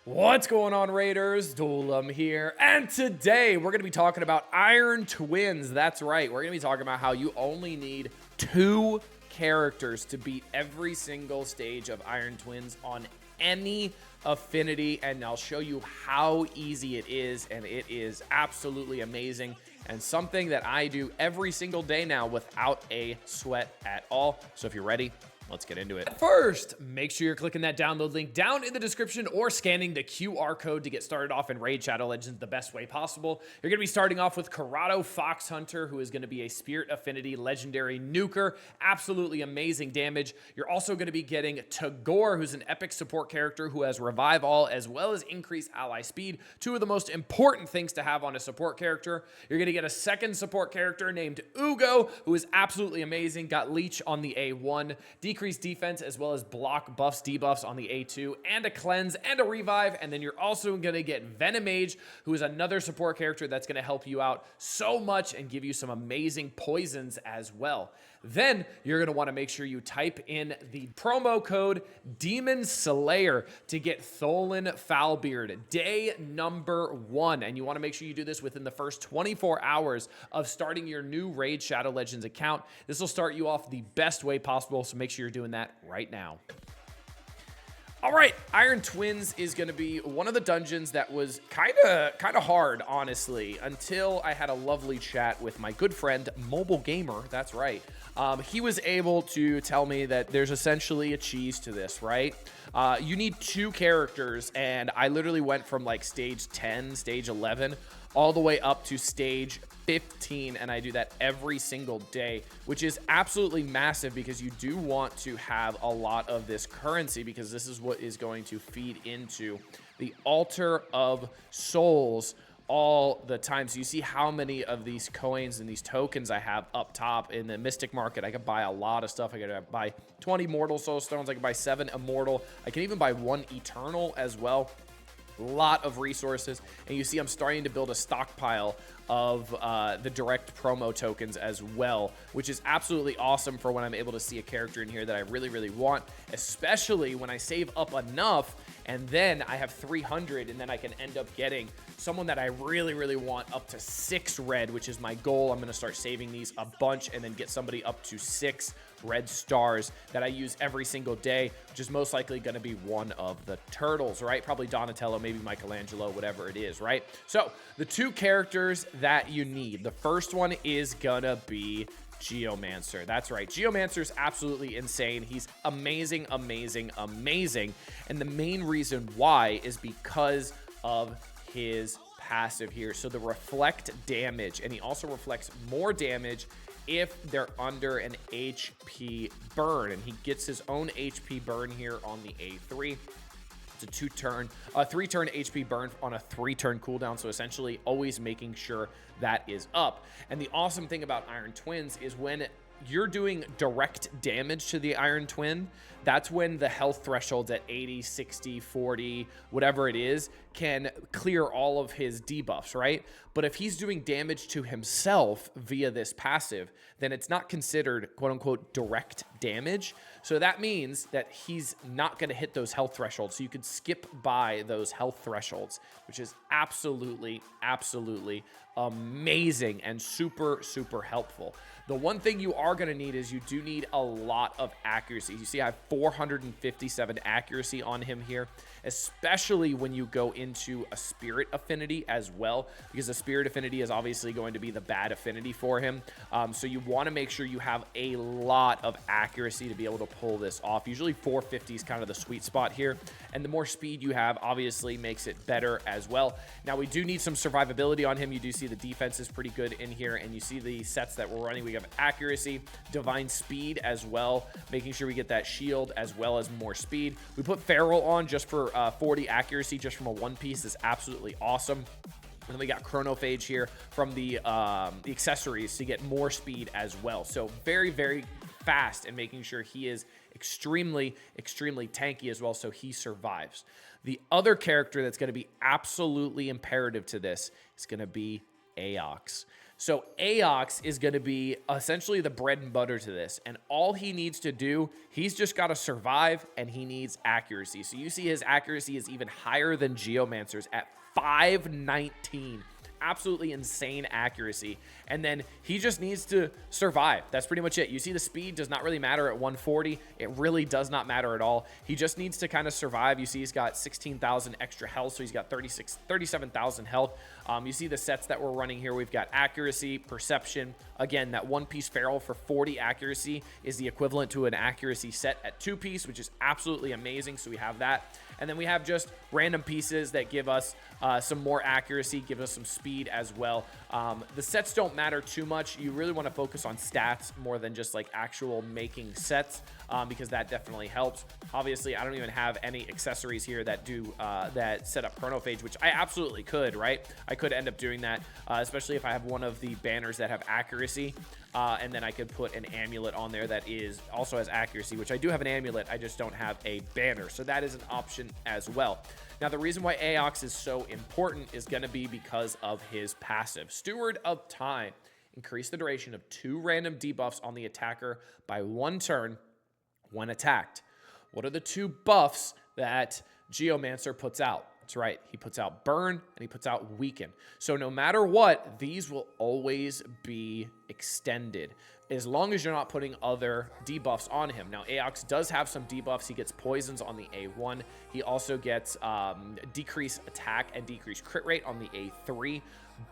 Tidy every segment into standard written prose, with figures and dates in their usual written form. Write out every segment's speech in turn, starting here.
What's going on, Raiders? Doolum here, and today we're going to be talking about Iron Twins. That's right, we're going to be talking about how you only need 2 characters to beat every single stage of Iron Twins on any affinity, and I'll show you how easy it is, and it is absolutely amazing, and something that I do every single day now without a sweat at all. So if you're ready, let's get into it. First, make sure you're clicking that download link down in the description or scanning the QR code to get started off in Raid Shadow Legends the best way possible. You're going to be starting off with Corrado Fox Hunter, who is going to be a Spirit Affinity legendary nuker. Absolutely amazing damage. You're also going to be getting Tagore, who's an epic support character who has Revive All as well as increased ally speed. 2 of the most important things to have on a support character. You're going to get a second support character named Ugo, who is absolutely amazing. Got Leech on the A1, decreased defense as well as block buffs, debuffs on the A2, and a cleanse and a revive. And then you're also going to get Venomage, who is another support character that's going to help you out so much and give you some amazing poisons as well. Then you're going to want to make sure you type in the promo code Demon Slayer to get Tholen Foulbeard day number 1. And you want to make sure you do this within the first 24 hours of starting your new Raid Shadow Legends account. This will start you off the best way possible, so make sure you're doing that right now. All right, Iron Twins is going to be one of the dungeons that was kind of hard, honestly, until I had a lovely chat with my good friend, Mobile Gamer. That's right. He was able to tell me that there's essentially a cheese to this, right? You need 2 characters, and I literally went from like stage 10, stage 11, all the way up to stage 15, and I do that every single day, which is absolutely massive because you do want to have a lot of this currency, because this is what is going to feed into the Altar of Souls all the time. So you see how many of these coins and these tokens I have up top in the Mystic Market. I could buy a lot of stuff. I could buy 20 Mortal Soul Stones. I could buy 7 Immortal. I can even buy 1 Eternal as well. Lot of resources, and you see I'm starting to build a stockpile of the direct promo tokens as well, which is absolutely awesome for when I'm able to see a character in here that I really want, especially when I save up enough and then I have 300, and then I can end up getting someone that I really want up to 6 red, which is my goal. I'm going to start saving these a bunch and then get somebody up to 6 red stars that I use every single day, which is most likely going to be one of the turtles, right? Probably Donatello, maybe Michelangelo, whatever it is, right? So the 2 characters that you need, the first one is gonna be Geomancer. That's right, Geomancer's absolutely insane. He's amazing. And the main reason why is because of his passive here. So the reflect damage, and he also reflects more damage if they're under an HP burn, and he gets his own HP burn here on the A3. It's a 3-turn HP burn on a 3-turn cooldown, so essentially always making sure that is up. And the awesome thing about Iron Twins is when you're doing direct damage to the Iron Twin, that's when the health thresholds at 80, 60, 40, whatever it is, can clear all of his debuffs, right? But if he's doing damage to himself via this passive, then it's not considered quote-unquote direct damage. So that means that he's not going to hit those health thresholds. So you could skip by those health thresholds, which is absolutely amazing and super helpful. The one thing you are going to need is you do need a lot of accuracy. You see I have 457 accuracy on him here, especially when you go into a Spirit Affinity as well, because a Spirit Affinity is obviously going to be the bad affinity for him. So you want to make sure you have a lot of accuracy to be able to pull this off. Usually 450 is kind of the sweet spot here, and the more speed you have obviously makes it better as well. Now we do need some survivability on him. You do see the defense is pretty good in here, and you see the sets that we're running. We have accuracy, divine speed as well, making sure we get that shield as well as more speed. We put Feral on just for 40 accuracy just from a 1-piece is absolutely awesome. And then we got Chronophage here from the accessories to get more speed as well. So very fast, and making sure he is extremely tanky as well, so he survives. The other character that's going to be absolutely imperative to this is going to be Aox. So Aox is going to be essentially the bread and butter to this. And all he needs to do, he's just got to survive, and he needs accuracy. So you see his accuracy is even higher than Geomancer's at 519. Absolutely insane accuracy. And then he just needs to survive. That's pretty much it. You see the speed does not really matter at 140. It really does not matter at all. He just needs to kind of survive. You see he's got 16,000 extra health, so he's got 37,000 health. You see the sets that we're running here. We've got accuracy, perception. Again, that one-piece feral for 40 accuracy is the equivalent to an accuracy set at 2-piece, which is absolutely amazing. So we have that. And then we have just random pieces that give us some more accuracy, give us some speed as well. The sets don't matter too much. You really want to focus on stats more than just like actual making sets, because that definitely helps. Obviously, I don't even have any accessories here that do that set up chronophage, which I absolutely could, right? I could end up doing that, especially if I have one of the banners that have accuracy. And then I could put an amulet on there that is also has accuracy, which I do have an amulet. I just don't have a banner. So that is an option as well. Now, the reason why Aox is so important is going to be because of his passive. Steward of Time. Increase the duration of 2 random debuffs on the attacker by 1 turn when attacked. What are the 2 buffs that Geomancer puts out? That's right. He puts out Burn and he puts out Weaken. So no matter what, these will always be extended as long as you're not putting other debuffs on him. Now, Aox does have some debuffs. He gets poisons on the A1. He also gets decreased attack and decreased crit rate on the A3.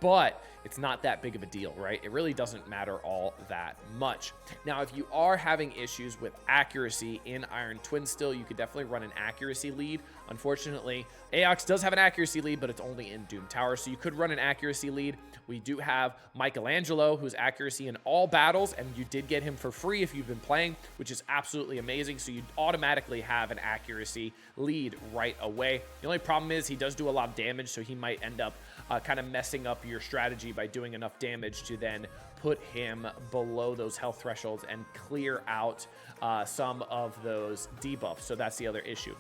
But it's not that big of a deal, right? It really doesn't matter all that much. Now, if you are having issues with accuracy in Iron Twin still, you could definitely run an accuracy lead. Unfortunately, Aox does have an accuracy lead, but it's only in Doom Tower, so you could run an accuracy lead. We do have Michelangelo, who's accuracy in all battles, and you did get him for free if you've been playing, which is absolutely amazing. So you automatically have an accuracy lead right away. The only problem is he does do a lot of damage, so he might end up kind of messing up your strategy by doing enough damage to then put him below those health thresholds and clear out some of those debuffs. So that's the other issue.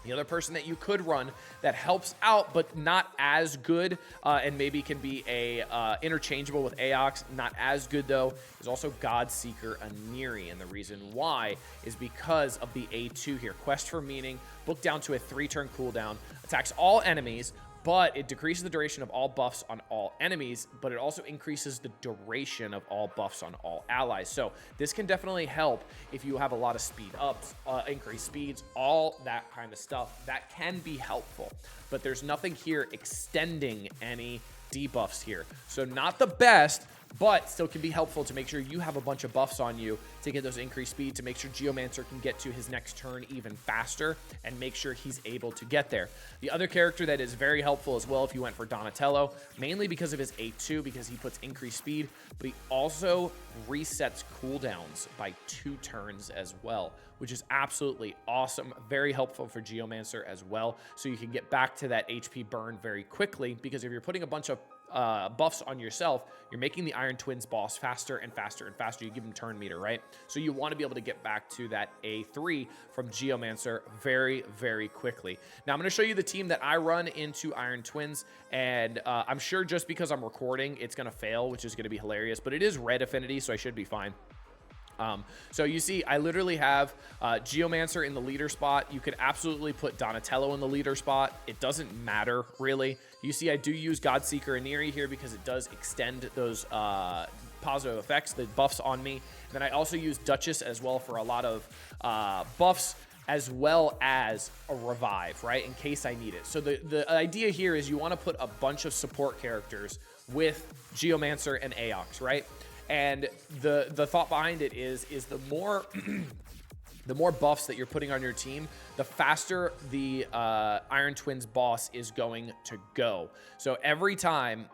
The other person that you could run that helps out but not as good and maybe can be a interchangeable with Aox, not as good though, is also Godseeker Aniri. And the reason why is because of the A2 here. Quest for Meaning, book down to a 3-turn cooldown, attacks all enemies, but it decreases the duration of all buffs on all enemies, but it also increases the duration of all buffs on all allies. So this can definitely help if you have a lot of speed ups, increased speeds, all that kind of stuff. That can be helpful, but there's nothing here extending any debuffs here. So not the best, but still can be helpful to make sure you have a bunch of buffs on you to get those increased speed, to make sure Geomancer can get to his next turn even faster and make sure he's able to get there. The other character that is very helpful as well if you went for Donatello, mainly because of his A2, because he puts increased speed, but he also resets cooldowns by 2 turns as well, which is absolutely awesome. Very helpful for Geomancer as well, so you can get back to that HP burn very quickly, because if you're putting a bunch of buffs on yourself, you're making the Iron Twins boss faster and faster and faster. You give him turn meter, right? So you want to be able to get back to that A3 from Geomancer very, very quickly. Now I'm going to show you the team that I run into Iron Twins, and I'm sure just because I'm recording, it's going to fail, which is going to be hilarious, but it is red affinity, so I should be fine. So you see, I literally have Geomancer in the leader spot. You could absolutely put Donatello in the leader spot. It doesn't matter, really. You see, I do use Godseeker Aniri here because it does extend those positive effects, the buffs on me. And then I also use Duchess as well for a lot of buffs, as well as a revive, right, in case I need it. So the idea here is you want to put a bunch of support characters with Geomancer and Aox, right? And the thought behind it is the more the more buffs that you're putting on your team, the faster the Iron Twins boss is going to go. So every time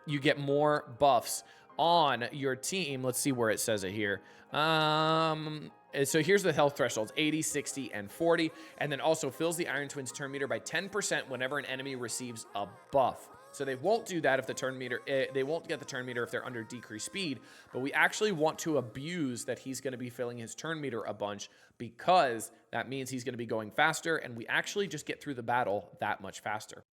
you get more buffs on your team, let's see where it says it here. So here's the health thresholds: 80, 60, and 40. And then also fills the Iron Twins turn meter by 10% whenever an enemy receives a buff. So they won't do that if the turn meter, they won't get the turn meter if they're under decreased speed, but we actually want to abuse that he's going to be filling his turn meter a bunch, because that means he's going to be going faster, and we actually just get through the battle that much faster.